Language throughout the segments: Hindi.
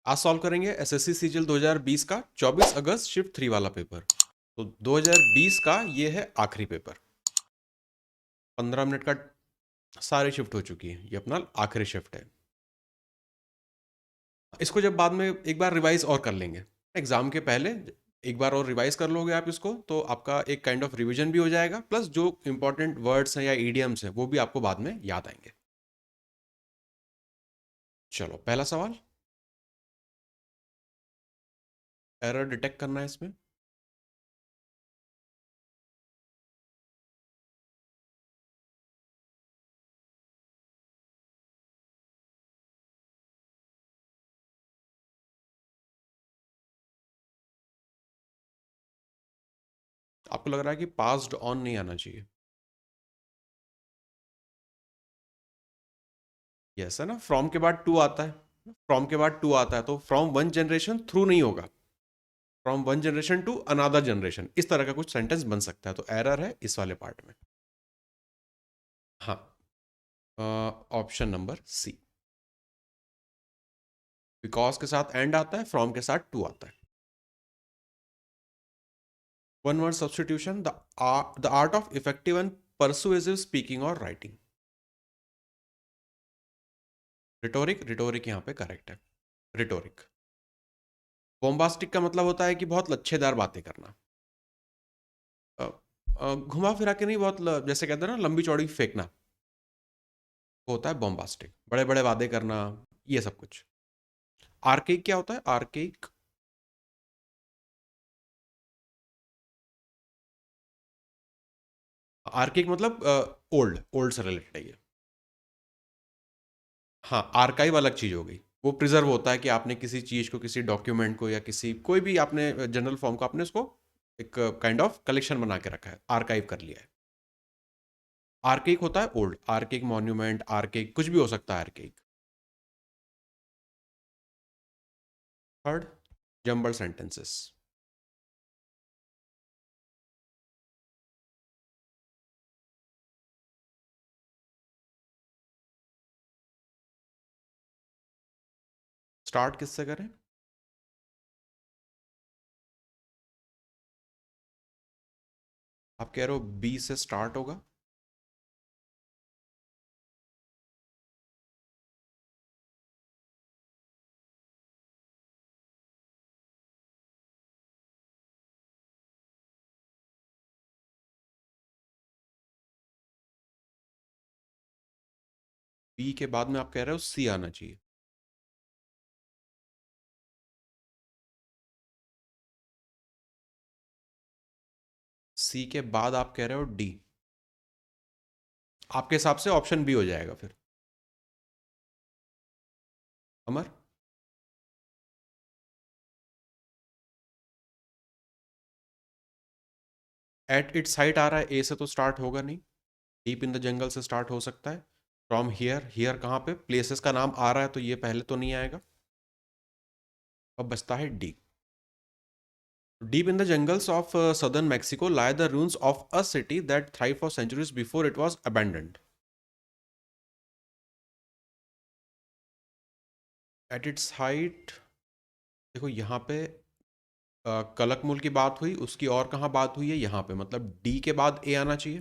आज सॉल्व करेंगे एसएससी सीजीएल 2020 का 24 अगस्त शिफ्ट 3 वाला पेपर। तो 2020 का ये है आखिरी पेपर। 15 मिनट का सारी शिफ्ट हो चुकी है, ये अपना आखिरी शिफ्ट है। इसको जब बाद में एक बार रिवाइज और कर लेंगे एग्जाम के पहले, एक बार और रिवाइज कर लोगे आप इसको तो आपका एक काइंड ऑफ रिवीजन भी हो जाएगा, प्लस जो इंपॉर्टेंट वर्ड्स हैं या ईडियम्स हैं वो भी आपको बाद में याद आएंगे। चलो पहला सवाल, एरर डिटेक्ट करना है इसमें। आपको लग रहा है कि पास्ड ऑन नहीं आना चाहिए, यस है ना। फ्रॉम के बाद टू आता है, फ्रॉम के बाद टू आता है तो फ्रॉम वन जनरेशन थ्रू नहीं होगा, from one generation to another generation, इस तरह का कुछ सेंटेंस बन सकता है, तो एरर है इस वाले पार्ट में। हाँ, ऑप्शन नंबर सी, बिकॉज के साथ एंड आता है, फ्रॉम के साथ टू आता है। One word substitution, the art of effective and persuasive speaking और राइटिंग। रिटोरिक, रिटोरिक यहाँ पे करेक्ट है, रिटोरिक। बॉम्बास्टिक का मतलब होता है कि बहुत लच्छेदार बातें करना, घुमा फिरा के नहीं, बहुत जैसे कहते हैं ना लंबी चौड़ी फेंकना, वो होता है बॉम्बास्टिक, बड़े बड़े वादे करना, ये सब कुछ। आर्केक क्या होता है, आर्केक? आर्केक मतलब ओल्ड, ओल्ड से रिलेटेड है ये। हाँ, आर्काइव अलग चीज हो गई, वो प्रिजर्व होता है कि आपने किसी चीज को, किसी डॉक्यूमेंट को या किसी कोई भी आपने जनरल फॉर्म को आपने उसको एक काइंड ऑफ कलेक्शन बना के रखा है, आर्काइव कर लिया है। आर्केक होता है ओल्ड, आर्केक मॉन्यूमेंट, आर्केक कुछ भी हो सकता है archaic. Third, jumble sentences. Start किससे करें? आप कह रहे हो बी से स्टार्ट होगा? बी के बाद में आप कह रहे हो सी आना चाहिए। सी के बाद आप कह रहे हो डी, आपके हिसाब से ऑप्शन बी हो जाएगा फिर। अमर? एट इट्स हाइट आ रहा है, ए से तो स्टार्ट होगा नहीं, डीप इन द जंगल से स्टार्ट हो सकता है। फ्रॉम हियर, हियर कहाँ पे, प्लेसेस का नाम आ रहा है तो ये पहले तो नहीं आएगा। अब बचता है D. Deep in the jungles of southern Mexico lie the ruins of a city that thrived for centuries before it was abandoned. At its height, देखो यहाँ पे कलकमुल की बात हुई, उसकी और कहाँ बात हुई है, यहाँ पे, मतलब डी के बाद ए आना चाहिए।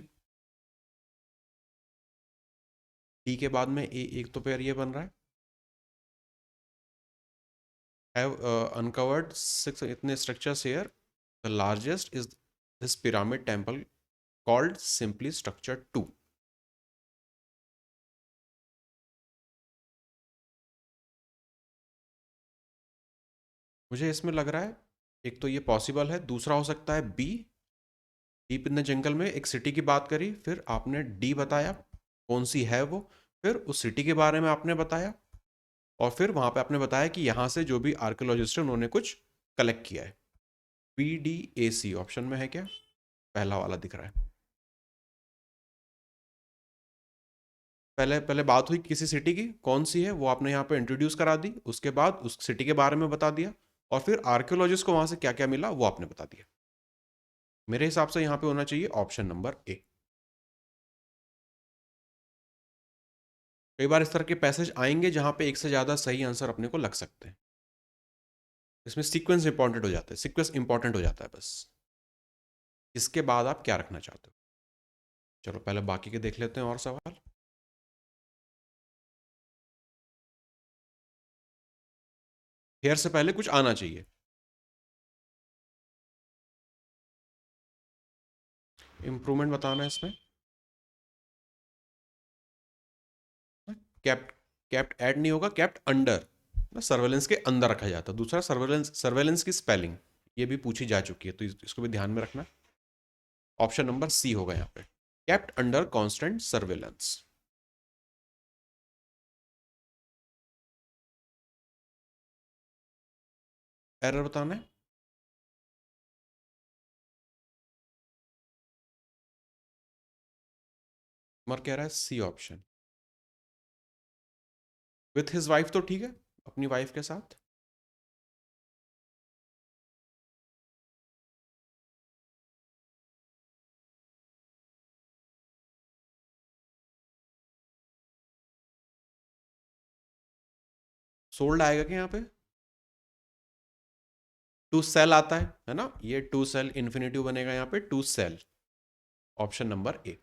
डी के बाद में ए, एक तो पेयर ये बन रहा है। हैव अनकवर्ड सिक्स इतने structures here, the largest is this pyramid temple called simply structure 2। मुझे इसमें लग रहा है एक तो ये पॉसिबल है, दूसरा हो सकता है B, deep in the jungle में एक सिटी की बात करी, फिर आपने डी बताया, कौन सी है वो, फिर उस सिटी के बारे में आपने बताया, और फिर वहां पे आपने बताया कि यहां से जो भी आर्कियोलॉजिस्ट है उन्होंने कुछ कलेक्ट किया है। B D A C option में है क्या? पहला वाला दिख रहा है। पहले पहले बात हुई किसी सिटी की, कौन सी है वो आपने यहाँ पे इंट्रोड्यूस करा दी, उसके बाद उस सिटी के बारे में बता दिया, और फिर आर्कियोलॉजिस्ट को वहां से क्या क्या मिला वो आपने बता दिया। मेरे हिसाब से यहाँ पे होना चाहिए ऑप्शन नंबर ए। कई बार इस तरह के पैसेज आएंगे जहां पे एक से ज्यादा सही आंसर अपने को लग सकते हैं। इसमें सीक्वेंस इंपॉर्टेंट हो जाता है, सीक्वेंस इंपॉर्टेंट हो जाता है बस। इसके बाद आप क्या रखना चाहते हो? चलो पहले बाकी के देख लेते हैं और सवाल। हेयर से पहले कुछ आना चाहिए। इंप्रूवमेंट बताना है इसमें। कैप्ट, कैप्ट ऐड नहीं होगा, कैप्ट अंडर, सर्वेलेंस के अंदर रखा जाता है। दूसरा सर्वेलेंस, सर्वेलेंस की स्पेलिंग ये भी पूछी जा चुकी है, तो इसको भी ध्यान में रखना। ऑप्शन नंबर सी होगा यहाँ पे, kept under constant surveillance. Error बताना है। मर कह रहा है C option, with his wife तो ठीक है, अपनी वाइफ के साथ। सोल्ड आएगा क्या यहाँ पे? टू सेल आता है ना, ये टू सेल इन्फिनेटिव बनेगा यहाँ पे, to sell. Option number A.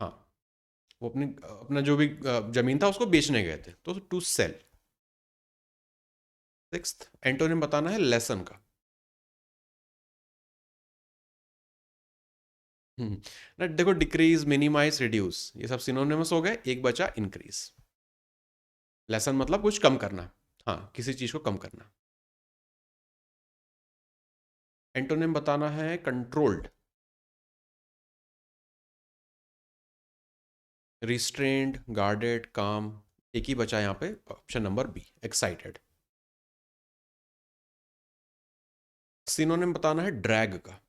हाँ, वो अपनी अपना जो भी जमीन था उसको बेचने गए थे, तो टू सेल। सिक्स्थ एंटोनिम बताना है लेसन का। हम्म, ना देखो, डिक्रीज, मिनिमाइज, रिड्यूस ये सब सिनोनिमस हो गए, एक बचा इंक्रीज। लेसन मतलब कुछ कम करना, हाँ किसी चीज को कम करना। एंटोनिम बताना है कंट्रोल्ड, रिस्ट्रेन्ड, गार्डेड, काम। एक ही बचा यहाँ पे, option number B, excited. Synonym बताना है ड्रैग का।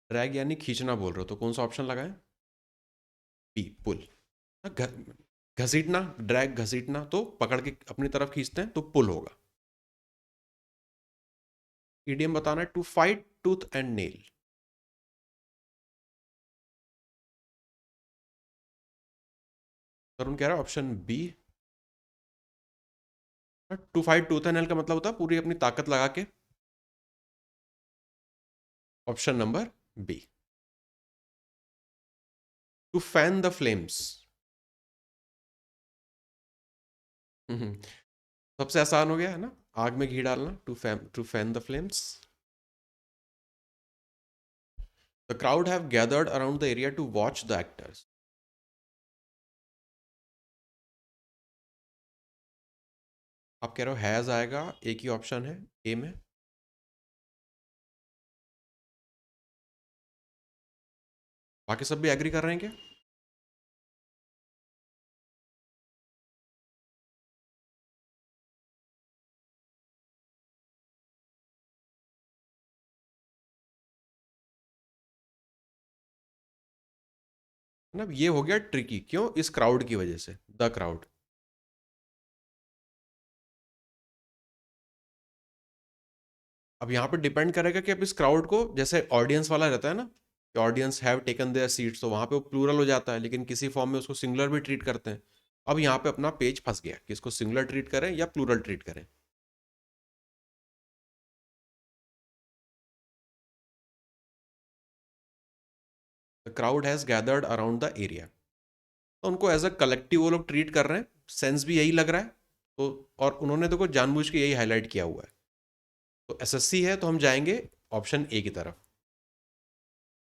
ड्रैग यानी खींचना बोल रहे हो, तो कौन सा ऑप्शन लगाए? बी, पुल। घसीटना, ड्रैग घसीटना, तो पकड़ के अपनी तरफ खींचते हैं तो पुल होगा। ईडीएम बताना है to fight tooth and nail. Tarun कह रहा है option B. To fight tooth and nail का मतलब होता है पूरी अपनी ताकत लगा के। Option number B, to fan the flames. सबसे आसान हो गया है ना, आग में घी डालना, to fan the flames. The crowd have gathered around the area to watch the actors. आप कह रहे हो हैज आएगा, एक ही ऑप्शन है ए में। बाकी सब भी एग्री कर रहे हैं क्या? ना ये हो गया ट्रिकी, क्यों? इस क्राउड की वजह से, द क्राउड। अब यहाँ पे डिपेंड करेगा कि अब इस क्राउड को, जैसे ऑडियंस वाला रहता है ना, कि audience have taken there seats, तो वहां पे वो प्लूरल हो जाता है, लेकिन किसी फॉर्म में उसको सिंगुलर भी ट्रीट करते हैं। अब यहाँ पे अपना पेज फंस गया कि इसको सिंगुलर ट्रीट करें या प्लूरल ट्रीट करें। The crowd has gathered around the area, तो उनको एज अ कलेक्टिव वो लोग ट्रीट कर रहे हैं, सेंस भी यही लग रहा है। तो और उन्होंने तो कुछ जानबूझ के यही हाईलाइट किया हुआ है, तो एसएससी है, तो हम जाएंगे ऑप्शन ए की तरफ।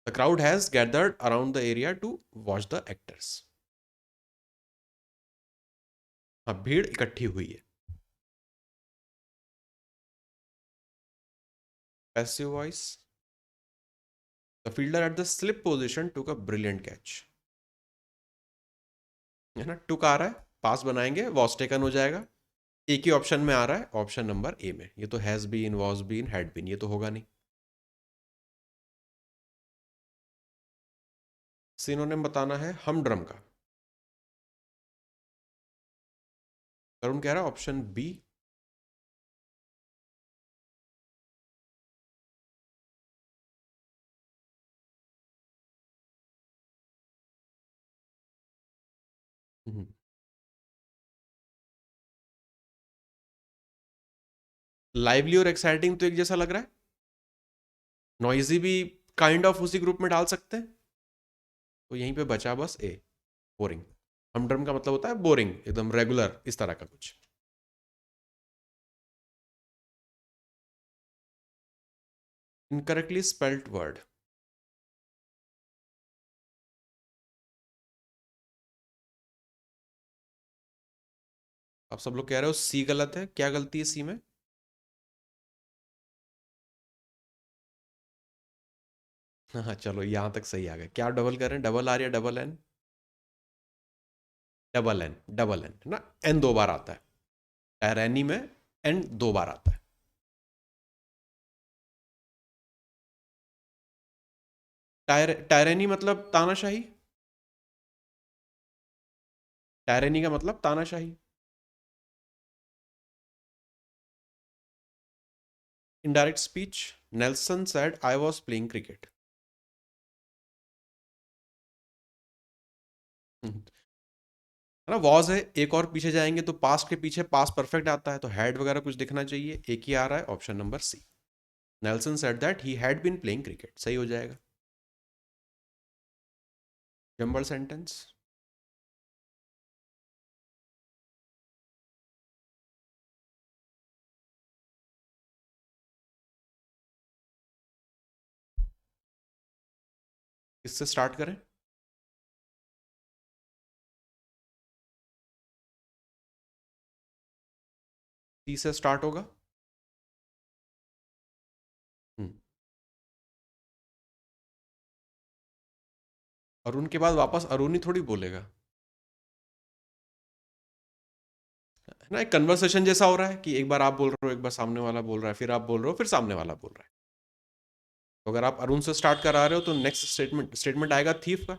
The crowd has gathered around the area to watch the actors. हाँ, भीड़ इकट्ठी हुई है। Passive voice, the fielder at the slip position took a brilliant catch. है ना, टुक आ रहा है, पास बनाएंगे, वॉज टेकन हो जाएगा। एक ही ऑप्शन में आ रहा है, ऑप्शन नंबर ए में। ये तो has been, was been, had been, ये तो होगा नहीं। सिनोनिम बताना है हमड्रम का। तरुण कह रहा है ऑप्शन बी। लाइवली और एक्साइटिंग तो एक जैसा लग रहा है। नॉइजी भी काइंड ऑफ उसी ग्रुप में डाल सकते हैं। तो यहीं पे बचा बस ए, बोरिंग। हमड्रम का मतलब होता है बोरिंग, एकदम रेगुलर, इस तरह का कुछ। Incorrectly spelled word. आप सब लोग कह रहे हो सी गलत है, क्या गलती है सी में? हाँ चलो, यहां तक सही आ गया। क्या डबल करें, डबल आर या double N? Double N, double N ना, एन दो बार आता है। टायरैनी में एन दो बार आता है। टायरैनी मतलब तानाशाही। टायरैनी का मतलब तानाशाही। Indirect speech. Nelson said I was playing cricket. है ना, वॉज है, एक और पीछे जाएंगे तो पास्ट के पीछे पास्ट परफेक्ट आता है, तो हैड वगैरह कुछ दिखना चाहिए, एक ही आ रहा है, option number C. Nelson said that he had been playing cricket, सही हो जाएगा। Jumble sentence. इससे स्टार्ट करें। सी से स्टार्ट होगा। हम्म, अरुण के बाद वापस अरुण ही थोड़ी बोलेगा। है ना, एक कन्वर्सेशन जैसा हो रहा है कि एक बार आप बोल रहे हो, एक बार सामने वाला बोल रहा है, फिर आप बोल रहे हो, फिर सामने वाला बोल रहा है। तो अगर आप अरुण से स्टार्ट करा रहे हो तो नेक्स्ट स्टेटमेंट स्टेटमेंट आएगा थीफ का।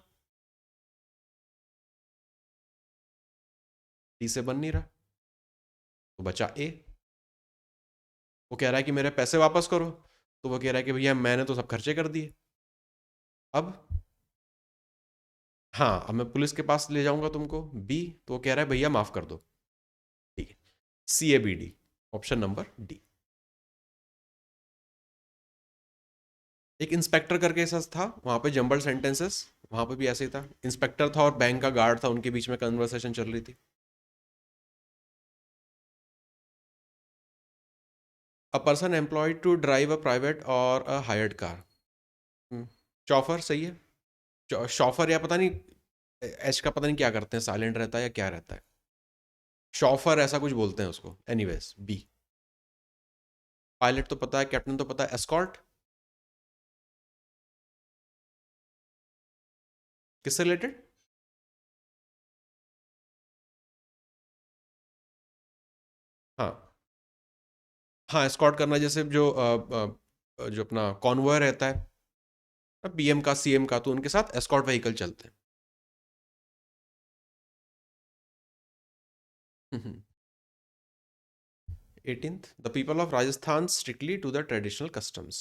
टी से बन नहीं रहा, तो बचा ए। वो कह रहा है कि मेरे पैसे वापस करो, तो वो कह रहा है कि भैया मैंने तो सब खर्चे कर दिए। अब हाँ, अब मैं पुलिस के पास ले जाऊंगा तुमको, बी। तो वो कह रहा है भैया माफ कर दो। ठीक है, C A B D, option number D. एक इंस्पेक्टर करके ऐसा था, वहां पे जंबल सेंटेंसेस, वहां पे भी ऐसे ही था। इंस्पेक्टर था और बैंक का गार्ड था, उनके बीच में कन्वर्सेशन चल रही थी। A person employed to drive a private और अ हायर्ड कार। चौफर सही है। शॉफर या पता नहीं, एच का पता नहीं क्या करते हैं, साइलेंट रहता है या क्या रहता है। शॉफर ऐसा कुछ बोलते हैं उसको, एनीवेज बी। पायलट तो पता है, कैप्टन तो पता है, एस्कॉर्ट किससे रिलेटेड? हाँ हाँ, एस्कॉर्ट करना, जैसे जो अपना कॉन्वॉय रहता है पीएम का सीएम का, तो उनके साथ एस्कॉर्ट व्हीकल चलते हैं। 18th, the people of Rajasthan strictly to the traditional customs.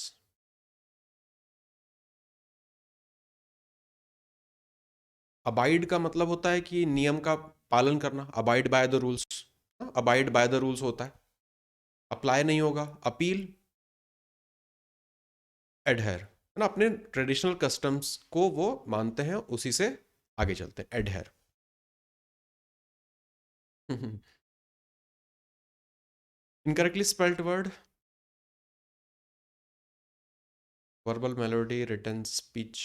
Abide का मतलब होता है कि नियम का पालन करना, abide by the rules. Abide by the rules होता है। अप्लाई नहीं होगा। अपील, एडहेयर, है ना, अपने ट्रेडिशनल कस्टम्स को वो मानते हैं, उसी से आगे चलते हैं, adhere. Incorrectly spelled word. Verbal melody, written speech.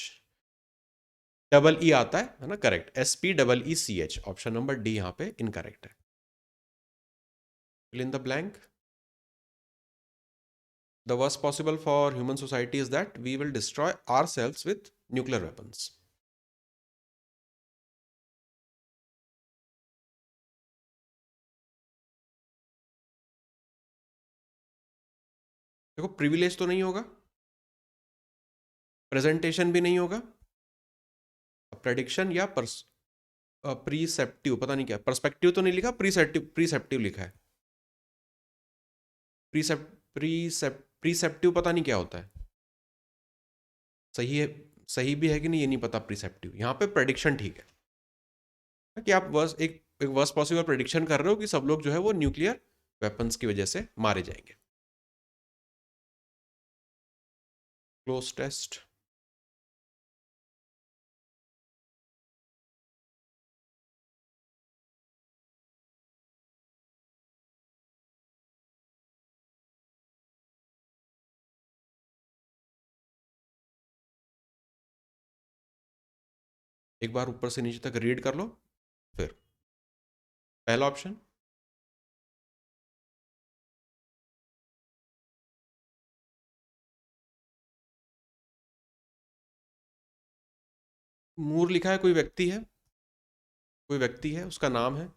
Double E आता है ना, correct, SPEECH, option number D यहाँ पे इनकरेक्ट है। Fill in the blank. The worst possible for human society is that we will destroy ourselves with nuclear weapons. देखो, प्रिविलेज तो नहीं होगा, प्रेजेंटेशन भी नहीं होगा, प्रेडिक्शन या प्रीसेप्टिव, पता नहीं क्या, पर्सपेक्टिव तो नहीं लिखा, प्रीसेप्टिव, प्रीसेप्टिव लिखा है। प्रीसेप्टिव पता नहीं क्या होता है। सही है, सही भी है कि नहीं ये नहीं पता। प्रीसेप्टिव यहाँ पे प्रेडिक्शन ठीक है। कि आप एक वर्स्ट पॉसिबल प्रेडिक्शन कर रहे हो कि सब लोग जो है वो न्यूक्लियर वेपन्स की वजह से मारे जाएंगे। Cloze test. एक बार ऊपर से नीचे तक रीड कर लो। फिर पहला ऑप्शन, मूर लिखा है, कोई व्यक्ति है, कोई व्यक्ति है, उसका नाम है।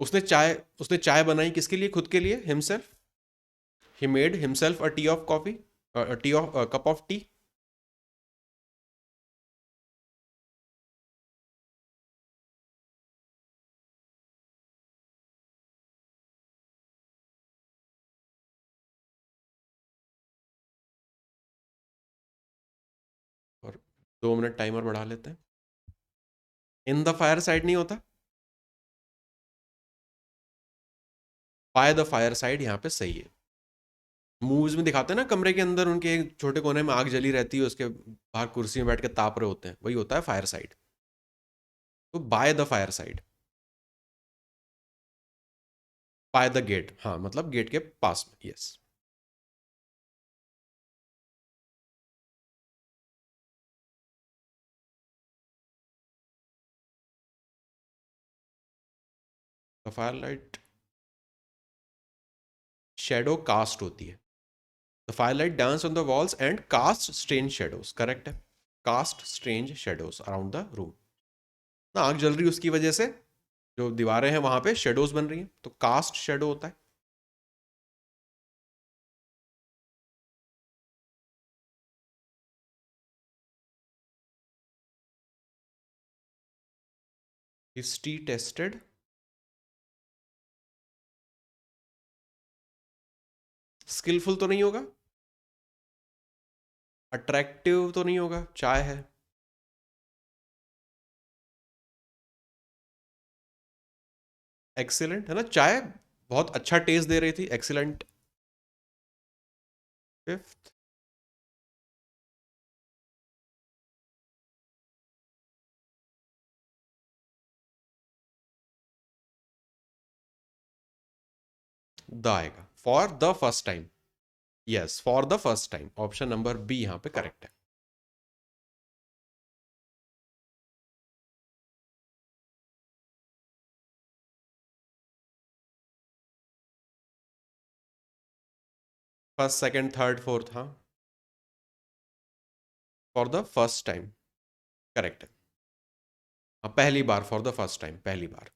उसने चाय बनाई किसके लिए? खुद के लिए, himself. He made himself a T of coffee, T of cup of T. और 2 मिनट टाइमर बढ़ा लेते हैं। इन द फायर साइड नहीं होता, बाय द फायर साइड यहाँ पे सही है। मूवीज में दिखाते हैं ना, कमरे के अंदर उनके एक छोटे कोने में आग जली रहती है, उसके बाहर कुर्सी में बैठ के ताप रहे होते हैं, वही होता है फायर साइड। तो by the fire side, by the gate, हाँ मतलब गेट के पास में, yes. The fire light, shadow cast होती है। The fire light dance on the walls and cast strange shadows, correct है। Cast strange shadows around the room, ना आग जल रही है उसकी वजह से जो दीवारें हैं वहां पे शेडोज बन रही हैं, तो कास्ट शेडो होता है। हिस्ट्री टेस्टेड, स्किलफुल तो नहीं होगा, अट्रैक्टिव तो नहीं होगा, चाय है। एक्सीलेंट है ना, चाय बहुत अच्छा टेस्ट दे रही थी, एक्सीलेंट। फिफ्थ, द आएगा, for the first time. Yes, for the first time, option number B यहां पे करेक्ट है। फर्स्ट, सेकंड, थर्ड, फोर्थ, हाँ। For the first time, correct है। हाँ, पहली बार, फॉर द फर्स्ट टाइम, पहली बार।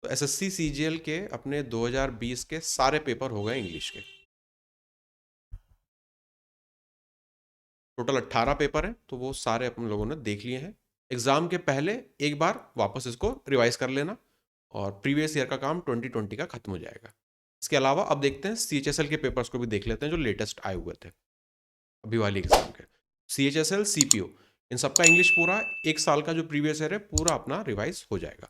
तो एसएससी सीजीएल के अपने 2020 के सारे पेपर हो गए इंग्लिश के। टोटल 18 पेपर हैं, तो वो सारे अपन लोगों ने देख लिए हैं। एग्जाम के पहले एक बार वापस इसको रिवाइज कर लेना, और प्रीवियस ईयर का काम 2020 का खत्म हो जाएगा। इसके अलावा अब देखते हैं सीएचएसएल के पेपर्स को भी देख लेते हैं जो लेटेस्ट आए हुए थे अभी वाली एग्जाम के। सीएचएसएल, सीपीओ, इन सबका इंग्लिश पूरा 1 साल का जो प्रीवियस ईयर है पूरा अपना रिवाइज हो जाएगा।